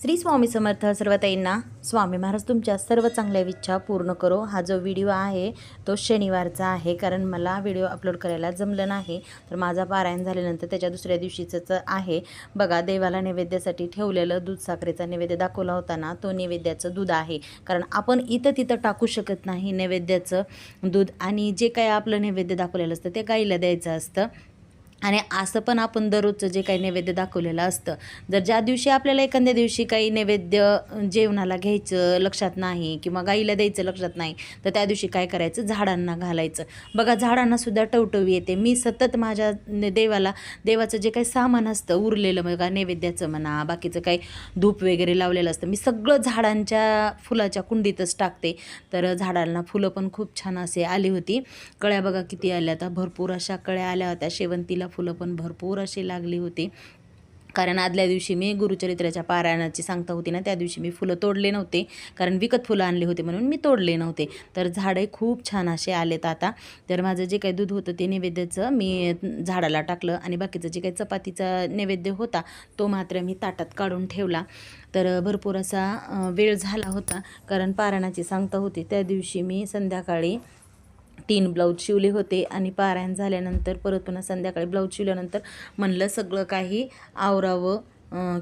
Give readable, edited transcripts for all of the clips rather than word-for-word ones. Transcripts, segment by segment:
श्री स्वामी समर्थ. सर्व ताईंना स्वामी महाराज तुमच्या सर्व चांगल्या इच्छा पूर्ण करो. हा जो व्हिडिओ आहे तो शनिवारचा आहे, कारण मला व्हिडिओ अपलोड करायला जमलं नाही. तर माझा पारायण झाल्यानंतर त्याच्या दुसऱ्या दिवशीचंच आहे. बघा, देवाला नैवेद्यासाठी ठेवलेलं दूध साखरेचा नैवेद्य दाखवला होता ना, तो नैवेद्याचं दूध आहे. कारण आपण इथं तिथं टाकू शकत नाही नैवेद्याचं दूध, आणि जे काय आपलं नैवेद्य दाखवलेलं असतं ते गाईला द्यायचं असतं. आणि असं पण आपण दररोजचं जे काही नैवेद्य दाखवलेलं असतं, जर ज्या दिवशी आपल्याला एखाद्या दिवशी काही नैवेद्य जेवणाला घ्यायचं लक्षात नाही किंवा गाईला द्यायचं लक्षात नाही, तर त्या दिवशी काय करायचं, झाडांना घालायचं. बघा, झाडांनासुद्धा टवटवी येते. मी सतत माझ्या देवाचं जे काही सामान असतं उरलेलं, बघा नैवेद्याचं म्हणा, बाकीचं काही धूप वगैरे लावलेलं असतं, मी सगळं झाडांच्या फुलाच्या कुंडीतच टाकते. तर झाडांना फुलं पण खूप छान असे आली होती. कळ्या बघा किती आल्या, आता भरपूर अशा कळ्या आल्या होत्या. शेवंतीला फुलं पण भरपूर अशी लागली होती. कारण आदल्या दिवशी मी गुरुचरित्राच्या पारायणाची सांगता होती ना, त्या दिवशी मी फुलं तोडले नव्हते, कारण विकत फुलं आणली होती म्हणून मी तोडले नव्हते. तर झाडे खूप छान असे आलेत आता. तर माझं जे काही दूध होतं ते नैवेद्याचं मी झाडाला टाकलं, आणि बाकीचं जे काही चपातीचा नैवेद्य होता तो मात्र मी ताटात काढून ठेवला. तर भरपूर असा वेळ झाला होता, कारण पारायणाची सांगता होती. त्या दिवशी मी संध्याकाळी 3 ब्लाऊज शिवले होते, आणि पारायण झाल्यानंतर परत पुन्हा संध्याकाळी ब्लाऊज शिवल्यानंतर म्हणलं सगळं काही आवरावं,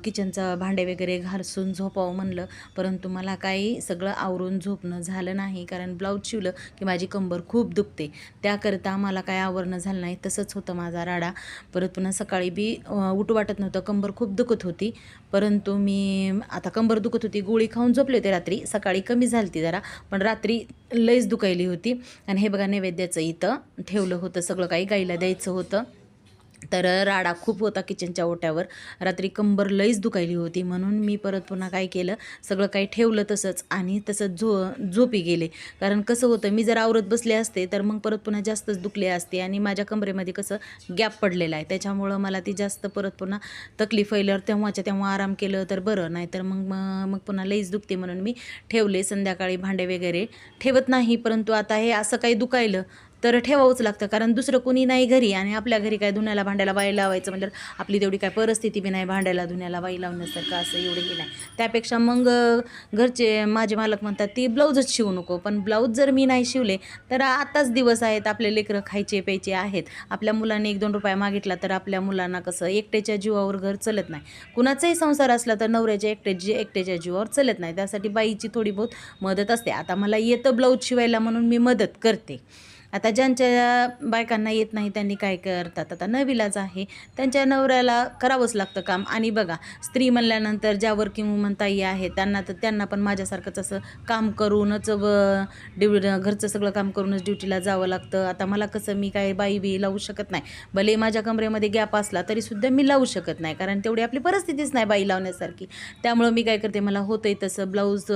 किचनचा भांडे वगैरे घासून झोपावं म्हणलं. परंतु मला काही सगळं आवरून झोपणं झालं नाही, कारण ब्लाऊज शिवलं की माझी कंबर खूप दुखते. त्याकरता मला काय आवरणं झालं नाही. तसंच होतं माझा राडा. परत पुन्हा सकाळी बी उठू वाटत नव्हतं, कंबर खूप दुखत होती. परंतु मी आता कंबर दुखत होती, गोळी खाऊन झोपले होते रात्री. सकाळी कमी झाली जरा, पण रात्री लईच दुखायली होती. आणि हे बघा, नैवेद्याचं इथं ठेवलं होतं, सगळं काही गाईला द्यायचं होतं. तर राडा खूप होता किचनच्या ओट्यावर. रात्री कंबर लईच दुखायली होती, म्हणून मी परत पुन्हा काय केलं, सगळं काही ठेवलं तसंच, आणि तसंच झोपी गेले. कारण कसं होतं, मी जर आवरत बसले असते तर मग परत पुन्हा जास्तच दुखले असते, आणि माझ्या कमरेमध्ये कसं गॅप पडलेला आहे, त्याच्यामुळं मला ती जास्त परत पुन्हा तकलीफ व्हायल्यावर तेव्हाच्या तेव्हा आराम केलं तर बरं, नाही तर मग पुन्हा लईच दुखते म्हणून मी ठेवले. संध्याकाळी भांडे वगैरे ठेवत नाही, परंतु आता हे असं काही दुखायलं तर ठेवावंच लागतं, कारण दुसरं कोणी नाही घरी, आणि आपल्या घरी काय धुण्याला भांड्याला बाई लावायचं म्हणजे आपली तेवढी काय परिस्थिती बी नाही भांड्याला धुण्याला बाई लावण्यासारखं, असं एवढंही नाही. त्यापेक्षा मग घरचे माझे मालक म्हणतात ती ब्लाऊजच शिवू नको. पण ब्लाऊज जर मी नाही शिवले तर आताच दिवस आहेत, आपले लेकरं खायचे प्यायचे आहेत. आपल्या मुलांनी 1-2 रुपये मागितला तर आपल्या मुलांना कसं एकट्याच्या जीवावर घर चलत नाही. कुणाचाही संसार असला तर नवऱ्याच्या एकट्याच्या जीवावर चलत नाही. त्यासाठी बाईची थोडी बहुत मदत असते. आता मला येतं ब्लाऊज शिवायला म्हणून मी मदत करते. आता ज्यांच्या बायकांना येत नाही त्यांनी काय करतात, आता नविलाज आहे, त्यांच्या नवऱ्याला करावंच लागतं काम. आणि बघा, स्त्री म्हणल्यानंतर ज्या वर्किंग वुमन ताई आहेत त्यांना पण माझ्यासारखंच असं काम करूनच घरचं सगळं काम करूनच ड्युटीला जावं लागतं. आता मला कसं, मी काय बाई बी लावू शकत नाही. भले माझ्या कमरेमध्ये गॅप असला तरीसुद्धा मी लावू शकत नाही, कारण तेवढी आपली परिस्थितीच नाही बाई लावण्यासारखी. त्यामुळं मी काय करते, मला होतंय तसं ब्लाऊज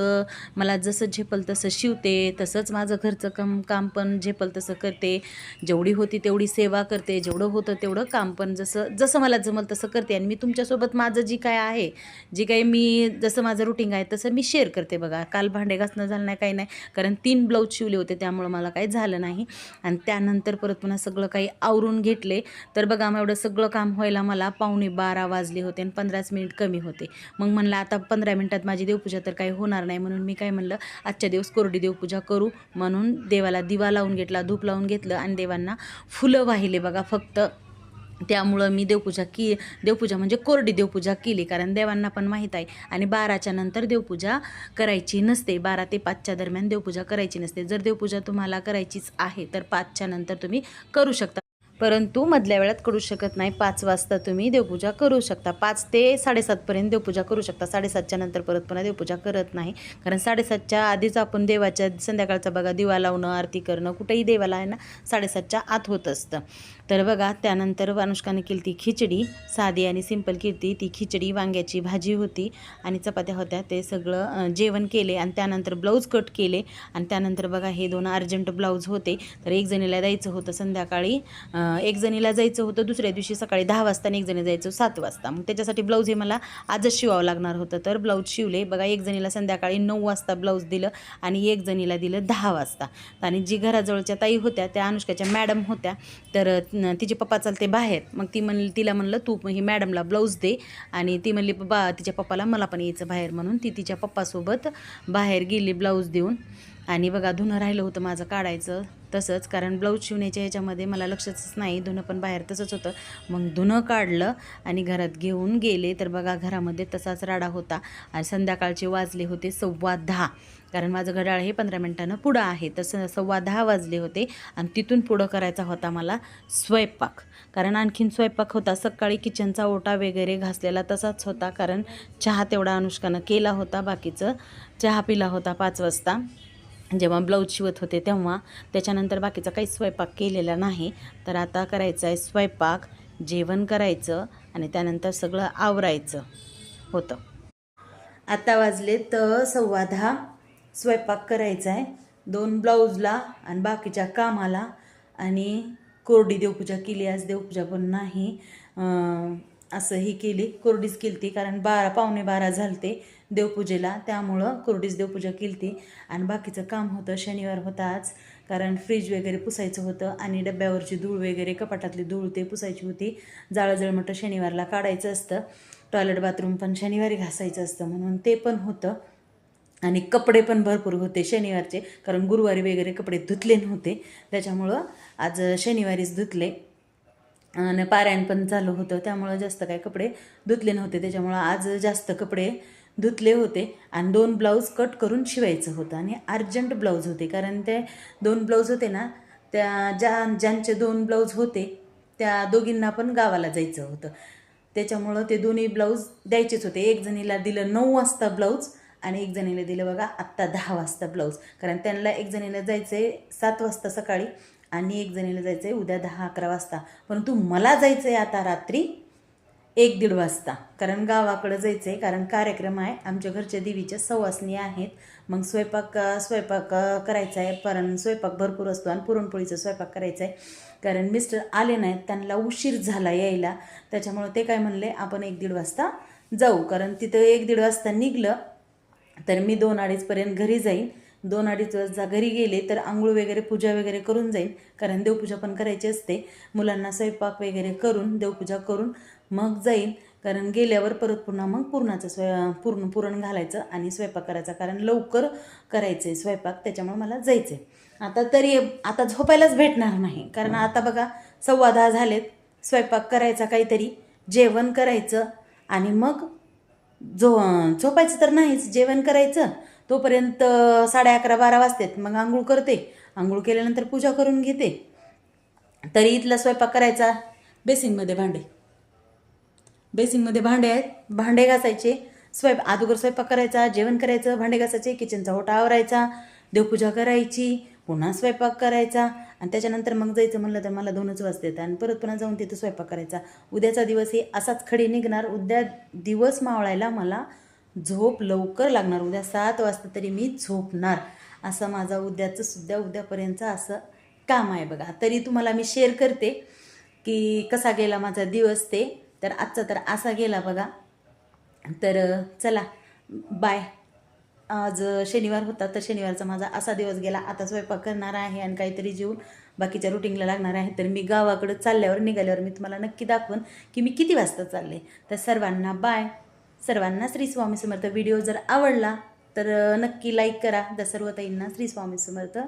मला जसं झेपल तसं शिवते, तसंच माझं घरचं काम पण झेपल तसं करते. जेवढी होती तेवढी सेवा करते, जेवढं होतं तेवढं काम पण जसं मला जमल तसं करते. आणि मी तुमच्यासोबत माझं जी काय आहे, जी काही मी जसं माझं रुटीन आहे तसं मी शेअर करते. बघा, काल भांडे घासणं झालं नाही, काही नाही, कारण 3 ब्लाऊज शिवले होते, त्यामुळं मला काही झालं नाही. आणि त्यानंतर परत पुन्हा सगळं काही आवरून घेतले. तर बघा, मग एवढं सगळं काम व्हायला मला 11:45 वाजले होते, आणि 15 मिनिट कमी होते. मग म्हणलं आता 15 मिनिटात माझी देवपूजा तर काही होणार नाही, म्हणून मी काय म्हणलं, आजच्या दिवस कोरडी देवपूजा करू म्हणून देवाला दिवा लावून घेतला, धूप लावून घेतलं, आणि देवांना फुलं वाहिले बघा फक्त. त्यामुळं मी देवपूजा म्हणजे कोरडी देवपूजा केली, कारण देवांना पण माहीत आहे. आणि 12च्या नंतर देवपूजा करायची नसते, 12 ते 5च्या दरम्यान देवपूजा करायची नसते. जर देवपूजा तुम्हाला करायचीच आहे तर 5च्या नंतर तुम्ही करू शकता, परंतु मधल्या वेळात करू शकत नाही. 5 वाजता तुम्ही देवपूजा करू शकता, 5 ते 7:30पर्यंत देवपूजा करू शकता. 7:30च्या नंतर परत पुन्हा देवपूजा करत नाही, कारण 7:30च्या आधीच आपण देवाच्या संध्याकाळचा बघा दिवा लावणं, आरती करणं, कुठेही देवाला आहे ना 7:30च्या आत होत असतं. तर बघा, त्यानंतर अनुष्काने केली ती खिचडी, साधी आणि सिंपल केली ती खिचडी. वांग्याची भाजी होती आणि चपात्या होत्या, ते सगळं जेवण केले. आणि त्यानंतर ब्लाऊज कट केले. आणि त्यानंतर बघा, हे 2 अर्जंट ब्लाऊज होते. तर एक जणीला द्यायचं होतं संध्याकाळी, एक जणीला जायचं होतं दुसऱ्या दिवशी सकाळी 10 वाजता, आणि एक जणी जायचं 7 वाजता. मग त्याच्यासाठी ब्लाऊज हे मला आजच शिवावं लागणार होतं. तर ब्लाऊज शिवले. बघा, एक जणीला संध्याकाळी 9 वाजता ब्लाऊज दिलं, आणि एक जणीला दिलं 10 वाजता. आणि जी घराजवळच्या ताई होत्या त्या अनुष्काच्या मॅडम होत्या. तर तिचे पप्पा चालते बाहेर. मग तिला म्हणलं तू ही मॅडमला ब्लाऊज दे, आणि ती म्हणली तिच्या पप्पाला मला पण यायचं बाहेर, म्हणून ती तिच्या पप्पासोबत बाहेर गेली ब्लाऊज देऊन. आणि बघा धुणं राहिलं होतं माझं काढायचं तसंच, कारण ब्लाऊज शिवण्याच्या ह्याच्यामध्ये मला लक्षच नाही, धुणं पण बाहेर तसंच होतं. मग धुणं काढलं आणि घरात घेऊन गेले, तर बघा घरामध्ये तसाच राडा होता. आणि संध्याकाळचे वाजले होते 10:15, कारण माझं घड्याळ हे 15 मिनिटानं पुढं आहे, तसं 10:15 वाजले होते. आणि तिथून पुढं करायचा होता मला स्वयंपाक, कारण आणखीन स्वयंपाक होता. सकाळी किचनचा ओटा वगैरे घासलेला तसाच होता, कारण चहा तेवढा अनुष्कानं केला होता, बाकीचं चहा पिला होता 5 वाजता जेव्हा ब्लाऊज शिवत होते तेव्हा. त्याच्यानंतर बाकीचा काहीच स्वयंपाक केलेला नाही. तर आता करायचं आहे स्वयंपाक, जेवण करायचं आणि त्यानंतर सगळं आवरायचं होतं. आता वाजले तर 10:15. स्वयंपाक करायचा आहे, 2 ब्लाऊजला आणि बाकीच्या कामाला. आणि कोरडी देवपूजा केली आज, देवपूजा पण नाही, असं ही केली, कोरडीच केली ती, कारण 12:15 झालते देवपूजेला, त्यामुळं कोरडीच देवपूजा केली ती. आणि बाकीचं काम होतं, शनिवार होता आज, कारण फ्रीज वगैरे पुसायचं होतं आणि डब्यावरची धूळ वगैरे कपाटातली धूळ ते पुसायची होती. जाळं शनिवारला काढायचं असतं, टॉयलेट बाथरूम पण शनिवारी घासायचं असतं, म्हणून ते पण होतं. आणि कपडे पण भरपूर होते शनिवारचे, कारण गुरुवारी वगैरे कपडे धुतले नव्हते, त्याच्यामुळं आज शनिवारीच धुतले. आणि पारायण पण चालू होतं, त्यामुळं जास्त काय कपडे धुतले नव्हते, त्याच्यामुळं आज जास्त कपडे धुतले होते. आणि 2 ब्लाऊज कट करून शिवायचं होतं आणि अर्जंट ब्लाऊज होते, कारण ते 2 ब्लाऊज होते ना, त्या ज्यांचे 2 ब्लाऊज होते त्या दोघींना पण गावाला जायचं होतं, त्याच्यामुळं ते दोन्ही ब्लाऊज द्यायचेच होते. एक जणीला दिलं 9 वाजता ब्लाऊज आणि एक जणीला दिलं बघा आत्ता 10 वाजता ब्लाऊज, कारण त्यांना एक जणीला जायचं आहे 7 वाजता सकाळी आणि एक जणीला जायचं आहे उद्या 10-11 वाजता. परंतु मला जायचं आहे आता रात्री 1-1:30 वाजता, कारण गावाकडं जायचं आहे, कारण कार्यक्रम आहे, आमच्या घरच्या देवीच्या सवासणी आहेत. मग स्वयंपाक करायचा आहे, कारण स्वयंपाक भरपूर असतो आणि पुरणपोळीचा स्वयंपाक करायचा आहे, कारण मिस्टर आले नाहीत, त्यांना उशीर झाला यायला, त्याच्यामुळं ते काय म्हणले आपण 1-1:30 वाजता जाऊ. कारण तिथं 1-1:30 वाजता निघलं तर मी 2-2:30 घरी जाईन. 2-2:30 वाजता घरी गेले तर आंघोळ वगैरे पूजा वगैरे करून जाईन, कारण देवपूजा पण करायची असते. मुलांना स्वयंपाक वगैरे करून देवपूजा करून मग जाईन, कारण गेल्यावर परत पुन्हा मग पुरण घालायचं आणि स्वयंपाक करायचा, कारण लवकर करायचं आहे स्वयंपाक, त्याच्यामुळे मला जायचं आहे. आता झोपायलाच भेटणार नाही, कारण आता बघा 10:15 झालेत. स्वयंपाक करायचा, काहीतरी जेवण करायचं आणि मग झोपायचं तर नाहीच, जेवण करायचं. तोपर्यंत 11:30-12 वाजतात. मग आंघोळ करते, आंघोळ केल्यानंतर पूजा करून घेते, तरी इथला स्वयंपाक करायचा. बेसिंगमध्ये भांडे आहेत, भांडे घासायचे, अगोदर स्वयंपाक करायचा, जेवण करायचं, भांडे घासायचे, किचनचा ओटा आवरायचा, देवपूजा करायची, पुन्हा स्वयंपाक करायचा आणि त्याच्यानंतर मग जायचं म्हणलं तर मला 2च वाजतात आणि परत पुन्हा जाऊन तिथं स्वयंपाक करायचा. उद्याचा दिवस हे असाच खडी निघणार. उद्या दिवस मावळायला मला झोप लवकर लागणार, उद्या 7 वाजता तरी मी झोपणार, असं माझा उद्यापर्यंतचं असं काम आहे बघा. तरी तुम्हाला मी शेअर करते की कसा गेला माझा दिवस ते. तर आजचा तर असा गेला बघा. तर चला बाय. आज शनिवार होता, तर शनिवारचा माझा असा दिवस गेला. आता स्वयंपाक करणार आहे आणि काहीतरी जेवून बाकीच्या रुटीनला लागणार आहे. तर मी गावाकडं निघाल्यावर मी तुम्हाला नक्की दाखवून की मी किती वाजता चालले. तर सर्वांना बाय. सर्वांना श्री स्वामी समर्थ. व्हिडिओ जर आवडला तर नक्की लाईक करा. तर सर्व ताईंना श्री स्वामी समर्थ.